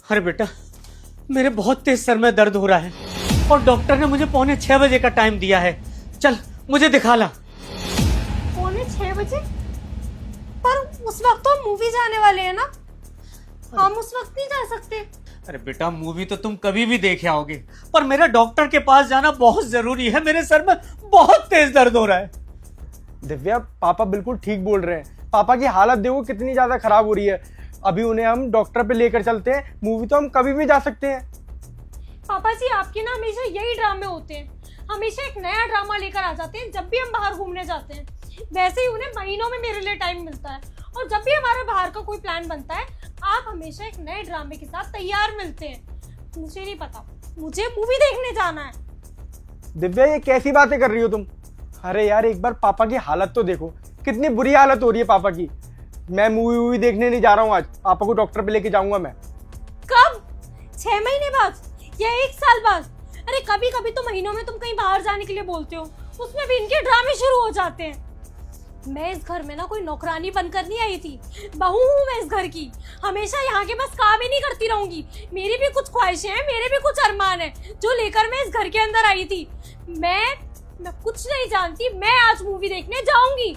अरे बेटा, मेरे बहुत तेज सर में दर्द हो रहा है और डॉक्टर ने मुझे 5:45 का टाइम दिया है। चल मुझे दिखा ला। 5:45? पर उस वक्त तो हम मूवी जाने वाले हैं ना, हम उस वक्त नहीं जा सकते। अरे बेटा, मूवी तो तुम कभी भी देख आओगे, पर मेरा डॉक्टर के पास जाना बहुत जरूरी है। मेरे सर में बहुत तेज दर्द हो रहा है। दिव्या, पापा बिल्कुल ठीक बोल रहे हैं। पापा की हालत देखो कितनी ज्यादा खराब हो रही है। अभी उन्हें हम डॉक्टर पे लेकर चलते हैं, मूवी तो हम कभी भी जा सकते हैं। पापा जी, आपके ना हमेशा यही ड्रामे होते हैं, हमेशा एक नया ड्रामा लेकर आ जाते हैं जब भी हम बाहर घूमने जाते हैं। वैसे ही उन्हें महीनों में मेरे लिए टाइम मिलता है, और जब भी हमारा बाहर का कोई प्लान बनता है आप हमेशा एक नए ड्रामे के साथ तैयार मिलते हैं। मुझे नहीं पता, मुझे मूवी देखने जाना है। दिव्या, ये कैसी बातें कर रही हो तुम? अरे यार, एक बार पापा की हालत तो देखो, कितनी बुरी हालत हो रही है पापा की। मैं मूवी देखने नहीं जा रहा हूँ आज, पापा को डॉक्टर पे लेके जाऊंगा मैं। कब? 6 महीने बाद या 1 साल बाद? अरे कभी कभी तो महीनों में तुम कहीं बाहर जाने के लिए बोलते हो, उसमें भी इनके ड्रामे शुरू हो जाते हैं। मैं इस घर में ना कोई नौकरानी बनकर नहीं आई थी, बहू हूँ मैं इस घर की। हमेशा यहाँ के बस काम ही नहीं करती रहूंगी। मेरी भी कुछ ख्वाहिशें हैं, मेरे भी कुछ अरमान हैं जो लेकर मैं इस घर के अंदर आई थी। मैं कुछ नहीं जानती, मैं आज मूवी देखने जाऊंगी।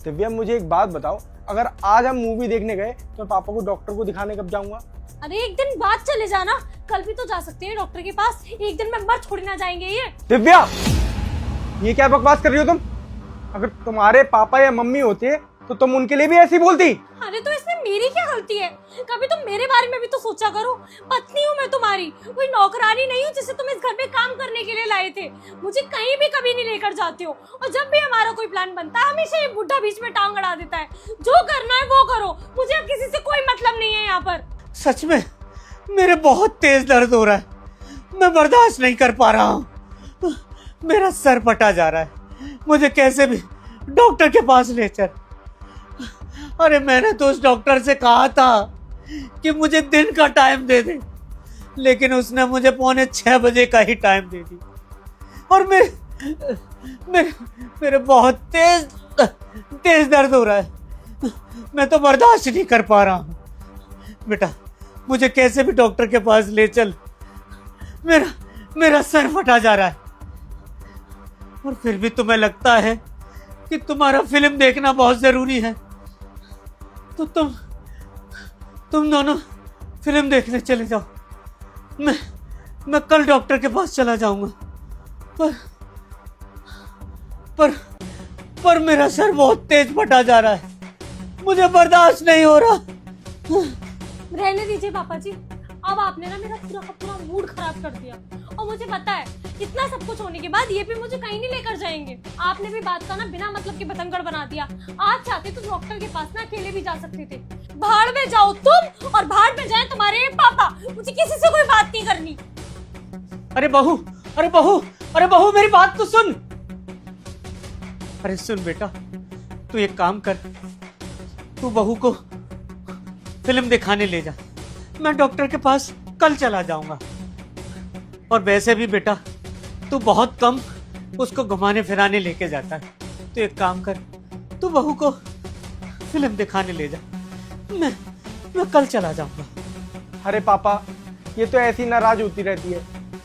दिव्या, मुझे एक बात बताओ, अगर आज हम मूवी देखने गए तो पापा को डॉक्टर को दिखाने कब जाऊंगा? अरे एक दिन बाद चले जाना, कल भी तो जा सकते हैं डॉक्टर के पास। एक दिन में मर थोड़ी ना जाएंगे ये। दिव्या, ये क्या बकवास कर रही हो तुम? अगर तुम्हारे पापा या मम्मी होते तो तुम उनके लिए भी ऐसी बोलती? अरे तो इसमें मेरी क्या गलती है? कभी तुम मेरे बारे में भी तो सोचा करो। पत्नी हूँ मैं तुम्हारी, कोई नौकरानी नहीं हूँ जिसे तुम इस घर में काम करने के लिए लाए थे। मुझे कहीं भी कभी नहीं लेकर जाते हो, और जब भी हमारा कोई प्लान बनता है हमेशा ये बुढ़ा बीच में टांग अड़ा देता है। जो करना है वो करो, मुझे अब किसी से कोई मतलब नहीं है यहाँ पर। सच में मेरे बहुत तेज दर्द हो रहा है, मैं बर्दाश्त नहीं कर पा रहा हूँ। मेरा सर फटा जा रहा है, मुझे कैसे भी डॉक्टर के पास ले चल। अरे मैंने तो उस डॉक्टर से कहा था कि मुझे दिन का टाइम दे दे, लेकिन उसने मुझे 5:45 का ही टाइम दे दी। और मेरे बहुत तेज दर्द हो रहा है, मैं तो बर्दाश्त नहीं कर पा रहा हूँ। बेटा, मुझे कैसे भी डॉक्टर के पास ले चल, मेरा सर फटा जा रहा है। और फिर भी तुम्हें लगता है कि तुम्हारा फिल्म देखना बहुत जरूरी है, तो तुम दोनों फिल्म देखने चले जाओ। मैं कल डॉक्टर के पास चला जाऊंगा। पर मेरा सर बहुत तेज फटा जा रहा है, मुझे बर्दाश्त नहीं हो रहा। रहने दीजिए पापा जी, अब आपने ना मेरा पूरा का पूरा मूड खराब कर दिया। और मुझे पता है इतना सब कुछ होने के बाद ये भी मुझे कहीं नहीं लेकर जाएंगे। आपने भी बात का ना बिना मतलब के बतंगड़ बना दिया। आज चाहते तो डॉक्टर के पास ना अकेले भी जा सकते थे। भाड़ में जाओ तुम, और भाड़ में जाए तुम्हारे पापा। मुझे किसी से कोई बात नहीं करनी। अरे बहू, मेरी बात तो सुन। अरे सुन बेटा, तू एक काम कर, तू बहू को फिल्म दिखाने ले जा। मैं डॉक्टर के पास कल चला जाऊंगा। और वैसे भी बेटा, तू बहुत कम उसको घुमाने फिराने लेके जाता है, तो एक काम कर, तू बहू को फिल्म दिखाने ले जा। मैं कल चला जाऊंगा। अरे पापा, ये तो ऐसी नाराज होती रहती है।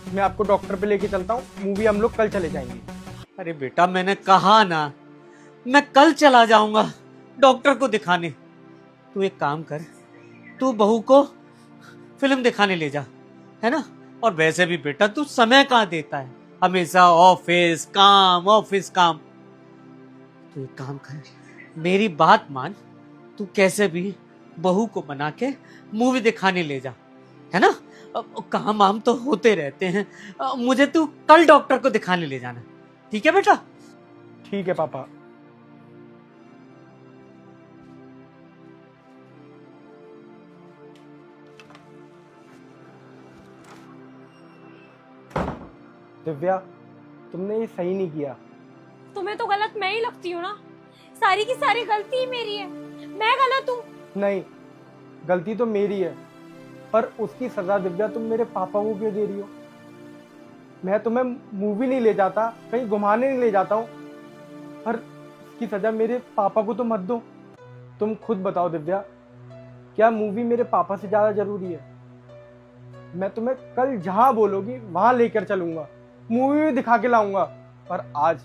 मैं आपको डॉक्टर पे लेके चलता हूँ, मूवी हम लोग कल चले जाएंगे। अरे बेटा, मैंने कहा ना, मैं कल चला जाऊंगा डॉक्टर को दिखाने। तू एक काम कर, तू बहू को फिल्म दिखाने ले जा, है ना? और वैसे भी बेटा, तू समय कहाँ देता है, हमेशा ऑफिस काम। तू एक काम कर, मेरी बात मान, तू कैसे भी बहू को मना के मूवी दिखाने ले जा, है ना? काम वाम तो होते रहते हैं, मुझे तू कल डॉक्टर को दिखाने ले जाना, ठीक है बेटा? ठीक है पापा। दिव्या, तुमने ये सही नहीं किया। तुम्हें तो गलत मैं ही लगती हूँ ना? सारी की सारी गलती मेरी है, मैं गलत हूँ। नहीं, गलती तो मेरी है, पर उसकी सजा दिव्या तुम मेरे पापा को क्यों दे रही हो? मैं तुम्हें मूवी नहीं ले जाता, कहीं घुमाने नहीं ले जाता हूँ, पर इसकी सजा मेरे पापा को तो मत दो। तुम खुद बताओ दिव्या, क्या मूवी मेरे पापा से ज्यादा जरूरी है? मैं तुम्हें कल जहां बोलोगी वहां लेकर चलूंगा, मूवी भी दिखा के लाऊंगा। पर आज,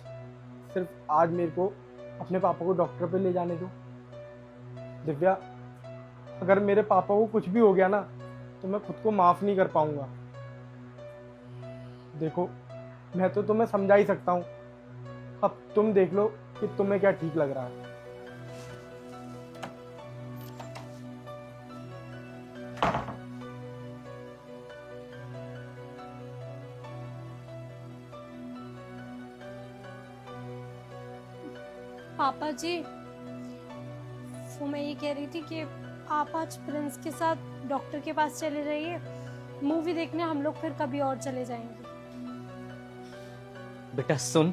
सिर्फ आज मेरे को अपने पापा को डॉक्टर पे ले जाने दो। दिव्या, अगर मेरे पापा को कुछ भी हो गया ना तो मैं खुद को माफ नहीं कर पाऊंगा। देखो, मैं तो तुम्हें समझा ही सकता हूँ, अब तुम देख लो कि तुम्हें क्या ठीक लग रहा है। पापा जी, वो मैं ये कह रही थी कि आप आज प्रिंस के साथ डॉक्टर के पास चले जाइए, मूवी देखने हम लोग फिर कभी और चले जाएंगे। बेटा सुन,